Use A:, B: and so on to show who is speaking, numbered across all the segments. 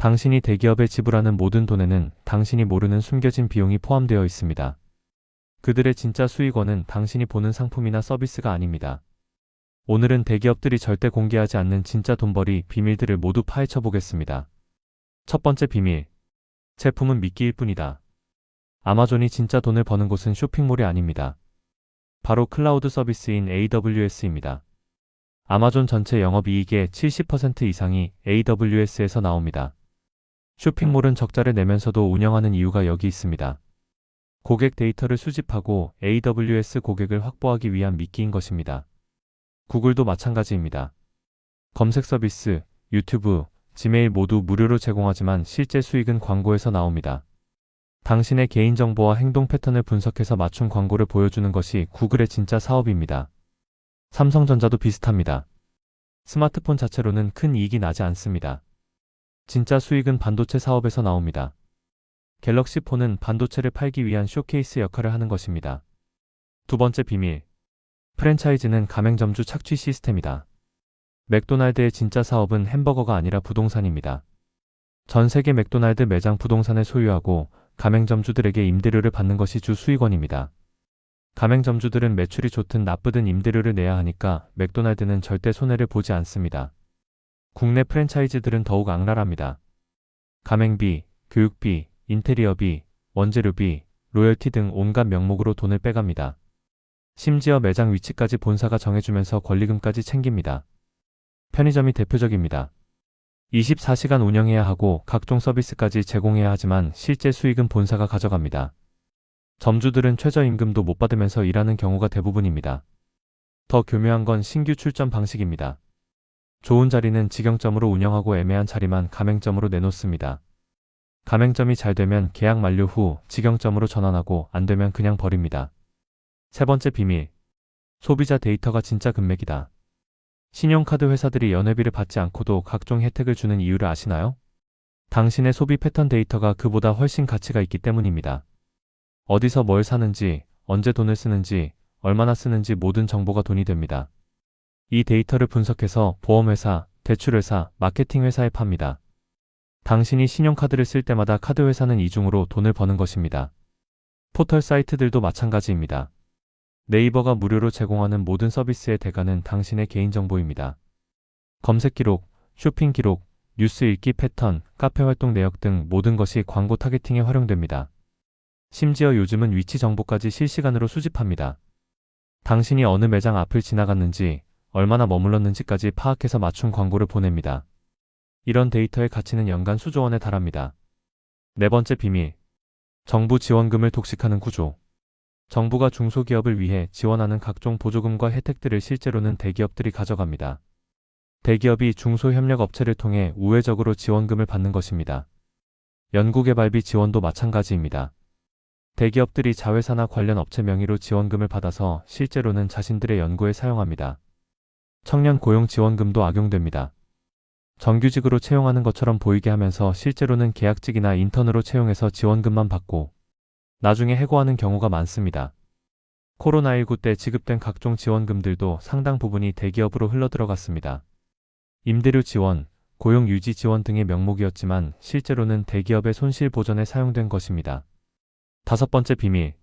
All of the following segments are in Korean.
A: 당신이 대기업에 지불하는 모든 돈에는 당신이 모르는 숨겨진 비용이 포함되어 있습니다. 그들의 진짜 수익원은 당신이 보는 상품이나 서비스가 아닙니다. 오늘은 대기업들이 절대 공개하지 않는 진짜 돈벌이 비밀들을 모두 파헤쳐 보겠습니다. 첫 번째 비밀. 제품은 미끼일 뿐이다. 아마존이 진짜 돈을 버는 곳은 쇼핑몰이 아닙니다. 바로 클라우드 서비스인 AWS입니다. 아마존 전체 영업이익의 70% 이상이 AWS에서 나옵니다. 쇼핑몰은 적자를 내면서도 운영하는 이유가 여기 있습니다. 고객 데이터를 수집하고 AWS 고객을 확보하기 위한 미끼인 것입니다. 구글도 마찬가지입니다. 검색 서비스, 유튜브, 지메일 모두 무료로 제공하지만 실제 수익은 광고에서 나옵니다. 당신의 개인정보와 행동 패턴을 분석해서 맞춤 광고를 보여주는 것이 구글의 진짜 사업입니다. 삼성전자도 비슷합니다. 스마트폰 자체로는 큰 이익이 나지 않습니다. 진짜 수익은 반도체 사업에서 나옵니다. 갤럭시 폰은 반도체를 팔기 위한 쇼케이스 역할을 하는 것입니다. 두 번째 비밀. 프랜차이즈는 가맹점주 착취 시스템이다. 맥도날드의 진짜 사업은 햄버거가 아니라 부동산입니다. 전 세계 맥도날드 매장 부동산을 소유하고 가맹점주들에게 임대료를 받는 것이 주 수익원입니다. 가맹점주들은 매출이 좋든 나쁘든 임대료를 내야 하니까 맥도날드는 절대 손해를 보지 않습니다. 국내 프랜차이즈들은 더욱 악랄합니다. 가맹비, 교육비, 인테리어비, 원재료비, 로열티 등 온갖 명목으로 돈을 빼갑니다. 심지어 매장 위치까지 본사가 정해주면서 권리금까지 챙깁니다. 편의점이 대표적입니다. 24시간 운영해야 하고 각종 서비스까지 제공해야 하지만 실제 수익은 본사가 가져갑니다. 점주들은 최저임금도 못 받으면서 일하는 경우가 대부분입니다. 더 교묘한 건 신규 출점 방식입니다. 좋은 자리는 직영점으로 운영하고 애매한 자리만 가맹점으로 내놓습니다. 가맹점이 잘 되면 계약 만료 후 직영점으로 전환하고 안 되면 그냥 버립니다. 세 번째 비밀. 소비자 데이터가 진짜 금맥이다. 신용카드 회사들이 연회비를 받지 않고도 각종 혜택을 주는 이유를 아시나요? 당신의 소비 패턴 데이터가 그보다 훨씬 가치가 있기 때문입니다. 어디서 뭘 사는지, 언제 돈을 쓰는지, 얼마나 쓰는지 모든 정보가 돈이 됩니다. 이 데이터를 분석해서 보험회사, 대출회사, 마케팅회사에 팝니다. 당신이 신용카드를 쓸 때마다 카드회사는 이중으로 돈을 버는 것입니다. 포털 사이트들도 마찬가지입니다. 네이버가 무료로 제공하는 모든 서비스의 대가는 당신의 개인정보입니다. 검색 기록, 쇼핑 기록, 뉴스 읽기 패턴, 카페 활동 내역 등 모든 것이 광고 타겟팅에 활용됩니다. 심지어 요즘은 위치 정보까지 실시간으로 수집합니다. 당신이 어느 매장 앞을 지나갔는지, 얼마나 머물렀는지까지 파악해서 맞춤 광고를 보냅니다. 이런 데이터의 가치는 연간 수조 원에 달합니다. 네 번째 비밀. 정부 지원금을 독식하는 구조. 정부가 중소기업을 위해 지원하는 각종 보조금과 혜택들을 실제로는 대기업들이 가져갑니다. 대기업이 중소협력업체를 통해 우회적으로 지원금을 받는 것입니다. 연구개발비 지원도 마찬가지입니다. 대기업들이 자회사나 관련 업체 명의로 지원금을 받아서 실제로는 자신들의 연구에 사용합니다. 청년 고용 지원금도 악용됩니다. 정규직으로 채용하는 것처럼 보이게 하면서 실제로는 계약직이나 인턴으로 채용해서 지원금만 받고 나중에 해고하는 경우가 많습니다. 코로나19 때 지급된 각종 지원금들도 상당 부분이 대기업으로 흘러들어갔습니다. 임대료 지원, 고용 유지 지원 등의 명목이었지만 실제로는 대기업의 손실 보전에 사용된 것입니다. 다섯 번째 비밀.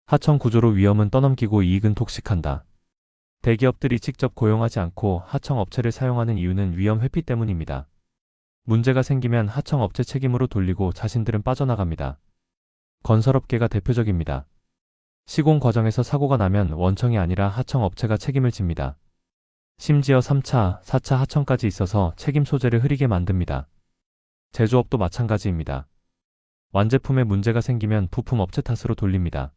A: 하청 구조로 위험은 떠넘기고 이익은 독식한다. 대기업들이 직접 고용하지 않고 하청 업체를 사용하는 이유는 위험 회피 때문입니다. 문제가 생기면 하청 업체 책임으로 돌리고 자신들은 빠져나갑니다. 건설업계가 대표적입니다. 시공 과정에서 사고가 나면 원청이 아니라 하청 업체가 책임을 집니다. 심지어 3차, 4차 하청까지 있어서 책임 소재를 흐리게 만듭니다. 제조업도 마찬가지입니다. 완제품에 문제가 생기면 부품 업체 탓으로 돌립니다.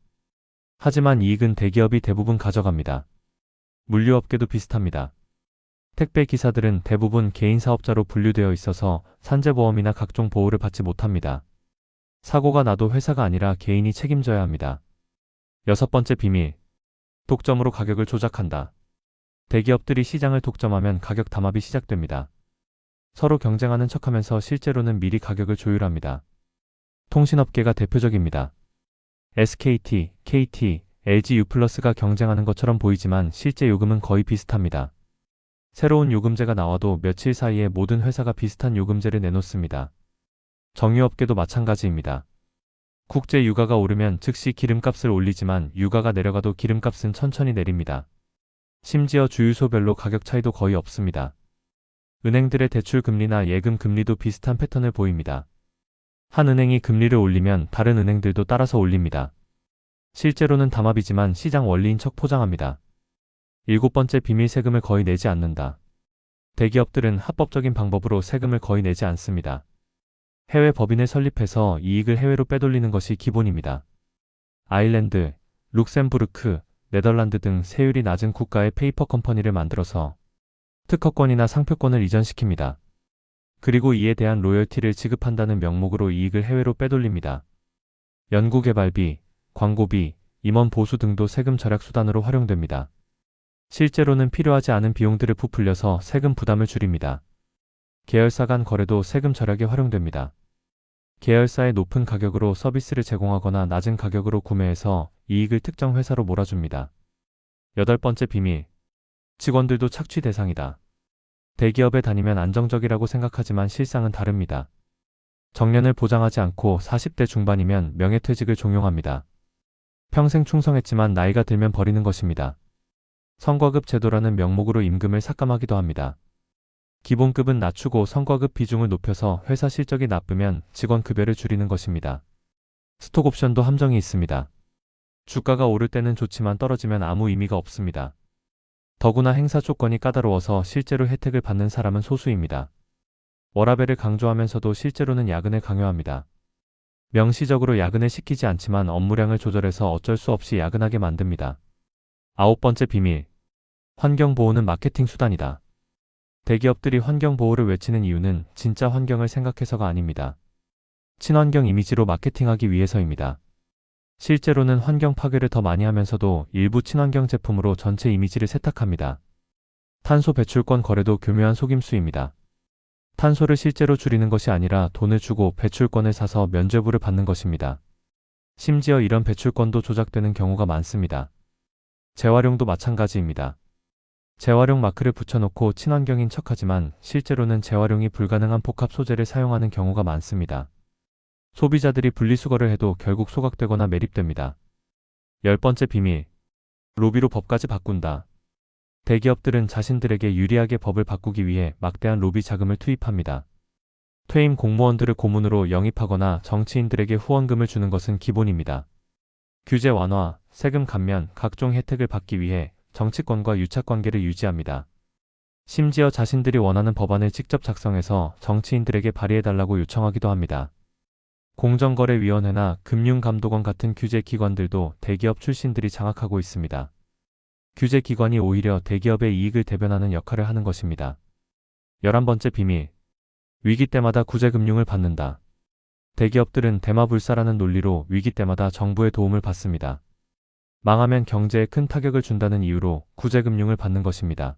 A: 하지만 이익은 대기업이 대부분 가져갑니다. 물류업계도 비슷합니다. 택배 기사들은 대부분 개인 사업자로 분류되어 있어서 산재보험이나 각종 보호를 받지 못합니다. 사고가 나도 회사가 아니라 개인이 책임져야 합니다. 여섯 번째 비밀. 독점으로 가격을 조작한다. 대기업들이 시장을 독점하면 가격 담합이 시작됩니다. 서로 경쟁하는 척하면서 실제로는 미리 가격을 조율합니다. 통신업계가 대표적입니다. SKT, KT, LG U+가 경쟁하는 것처럼 보이지만 실제 요금은 거의 비슷합니다. 새로운 요금제가 나와도 며칠 사이에 모든 회사가 비슷한 요금제를 내놓습니다. 정유업계도 마찬가지입니다. 국제 유가가 오르면 즉시 기름값을 올리지만 유가가 내려가도 기름값은 천천히 내립니다. 심지어 주유소별로 가격 차이도 거의 없습니다. 은행들의 대출 금리나 예금 금리도 비슷한 패턴을 보입니다. 한 은행이 금리를 올리면 다른 은행들도 따라서 올립니다. 실제로는 담합이지만 시장 원리인 척 포장합니다. 7번째 비밀, 세금을 거의 내지 않는다. 대기업들은 합법적인 방법으로 세금을 거의 내지 않습니다. 해외 법인을 설립해서 이익을 해외로 빼돌리는 것이 기본입니다. 아일랜드, 룩셈부르크, 네덜란드 등 세율이 낮은 국가의 페이퍼 컴퍼니를 만들어서 특허권이나 상표권을 이전시킵니다. 그리고 이에 대한 로열티를 지급한다는 명목으로 이익을 해외로 빼돌립니다. 연구개발비, 광고비, 임원 보수 등도 세금 절약 수단으로 활용됩니다. 실제로는 필요하지 않은 비용들을 부풀려서 세금 부담을 줄입니다. 계열사 간 거래도 세금 절약에 활용됩니다. 계열사의 높은 가격으로 서비스를 제공하거나 낮은 가격으로 구매해서 이익을 특정 회사로 몰아줍니다. 8번째 비밀. 직원들도 착취 대상이다. 대기업에 다니면 안정적이라고 생각하지만 실상은 다릅니다. 정년을 보장하지 않고 40대 중반이면 명예퇴직을 종용합니다. 평생 충성했지만 나이가 들면 버리는 것입니다. 성과급 제도라는 명목으로 임금을 삭감하기도 합니다. 기본급은 낮추고 성과급 비중을 높여서 회사 실적이 나쁘면 직원 급여를 줄이는 것입니다. 스톡옵션도 함정이 있습니다. 주가가 오를 때는 좋지만 떨어지면 아무 의미가 없습니다. 더구나 행사 조건이 까다로워서 실제로 혜택을 받는 사람은 소수입니다. 워라밸을 강조하면서도 실제로는 야근을 강요합니다. 명시적으로 야근을 시키지 않지만 업무량을 조절해서 어쩔 수 없이 야근하게 만듭니다. 9번째 비밀. 환경보호는 마케팅 수단이다. 대기업들이 환경보호를 외치는 이유는 진짜 환경을 생각해서가 아닙니다. 친환경 이미지로 마케팅하기 위해서입니다. 실제로는 환경 파괴를 더 많이 하면서도 일부 친환경 제품으로 전체 이미지를 세탁합니다. 탄소 배출권 거래도 교묘한 속임수입니다. 탄소를 실제로 줄이는 것이 아니라 돈을 주고 배출권을 사서 면죄부를 받는 것입니다. 심지어 이런 배출권도 조작되는 경우가 많습니다. 재활용도 마찬가지입니다. 재활용 마크를 붙여놓고 친환경인 척하지만 실제로는 재활용이 불가능한 복합 소재를 사용하는 경우가 많습니다. 소비자들이 분리수거를 해도 결국 소각되거나 매립됩니다. 10번째 비밀. 로비로 법까지 바꾼다. 대기업들은 자신들에게 유리하게 법을 바꾸기 위해 막대한 로비 자금을 투입합니다. 퇴임 공무원들을 고문으로 영입하거나 정치인들에게 후원금을 주는 것은 기본입니다. 규제 완화, 세금 감면, 각종 혜택을 받기 위해 정치권과 유착관계를 유지합니다. 심지어 자신들이 원하는 법안을 직접 작성해서 정치인들에게 발의해달라고 요청하기도 합니다. 공정거래위원회나 금융감독원 같은 규제기관들도 대기업 출신들이 장악하고 있습니다. 규제기관이 오히려 대기업의 이익을 대변하는 역할을 하는 것입니다. 11번째 비밀. 위기 때마다 구제금융을 받는다. 대기업들은 대마불사라는 논리로 위기 때마다 정부의 도움을 받습니다. 망하면 경제에 큰 타격을 준다는 이유로 구제금융을 받는 것입니다.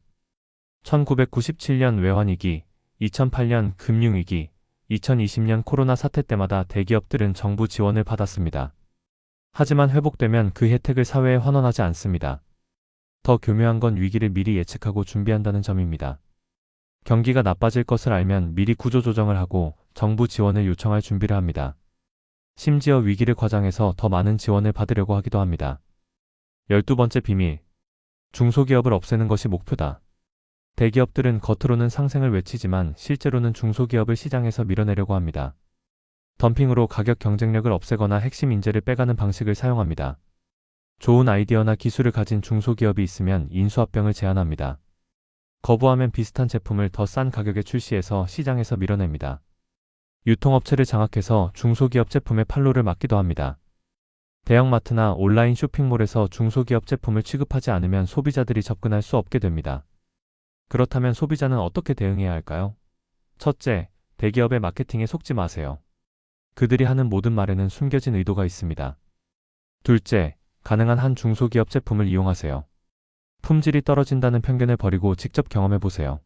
A: 1997년 외환위기, 2008년 금융위기, 2020년 코로나 사태 때마다 대기업들은 정부 지원을 받았습니다. 하지만 회복되면 그 혜택을 사회에 환원하지 않습니다. 더 교묘한 건 위기를 미리 예측하고 준비한다는 점입니다. 경기가 나빠질 것을 알면 미리 구조조정을 하고 정부 지원을 요청할 준비를 합니다. 심지어 위기를 과장해서 더 많은 지원을 받으려고 하기도 합니다. 12번째 비밀. 중소기업을 없애는 것이 목표다. 대기업들은 겉으로는 상생을 외치지만 실제로는 중소기업을 시장에서 밀어내려고 합니다. 덤핑으로 가격 경쟁력을 없애거나 핵심 인재를 빼가는 방식을 사용합니다. 좋은 아이디어나 기술을 가진 중소기업이 있으면 인수합병을 제안합니다. 거부하면 비슷한 제품을 더 싼 가격에 출시해서 시장에서 밀어냅니다. 유통업체를 장악해서 중소기업 제품의 판로를 막기도 합니다. 대형마트나 온라인 쇼핑몰에서 중소기업 제품을 취급하지 않으면 소비자들이 접근할 수 없게 됩니다. 그렇다면 소비자는 어떻게 대응해야 할까요? 첫째, 대기업의 마케팅에 속지 마세요. 그들이 하는 모든 말에는 숨겨진 의도가 있습니다. 둘째, 가능한 한 중소기업 제품을 이용하세요. 품질이 떨어진다는 편견을 버리고 직접 경험해보세요.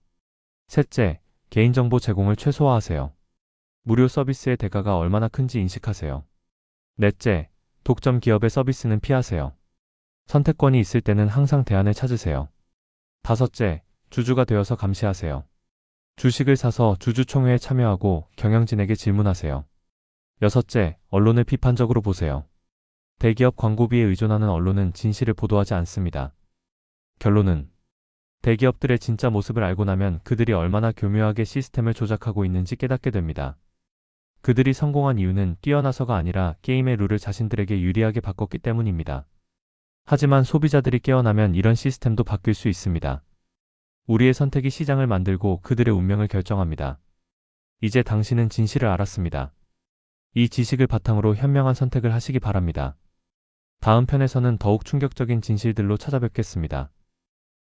A: 셋째, 개인정보 제공을 최소화하세요. 무료 서비스의 대가가 얼마나 큰지 인식하세요. 넷째, 독점 기업의 서비스는 피하세요. 선택권이 있을 때는 항상 대안을 찾으세요. 다섯째, 주주가 되어서 감시하세요. 주식을 사서 주주총회에 참여하고 경영진에게 질문하세요. 여섯째, 언론을 비판적으로 보세요. 대기업 광고비에 의존하는 언론은 진실을 보도하지 않습니다. 결론은 대기업들의 진짜 모습을 알고 나면 그들이 얼마나 교묘하게 시스템을 조작하고 있는지 깨닫게 됩니다. 그들이 성공한 이유는 뛰어나서가 아니라 게임의 룰을 자신들에게 유리하게 바꿨기 때문입니다. 하지만 소비자들이 깨어나면 이런 시스템도 바뀔 수 있습니다. 우리의 선택이 시장을 만들고 그들의 운명을 결정합니다. 이제 당신은 진실을 알았습니다. 이 지식을 바탕으로 현명한 선택을 하시기 바랍니다. 다음 편에서는 더욱 충격적인 진실들로 찾아뵙겠습니다.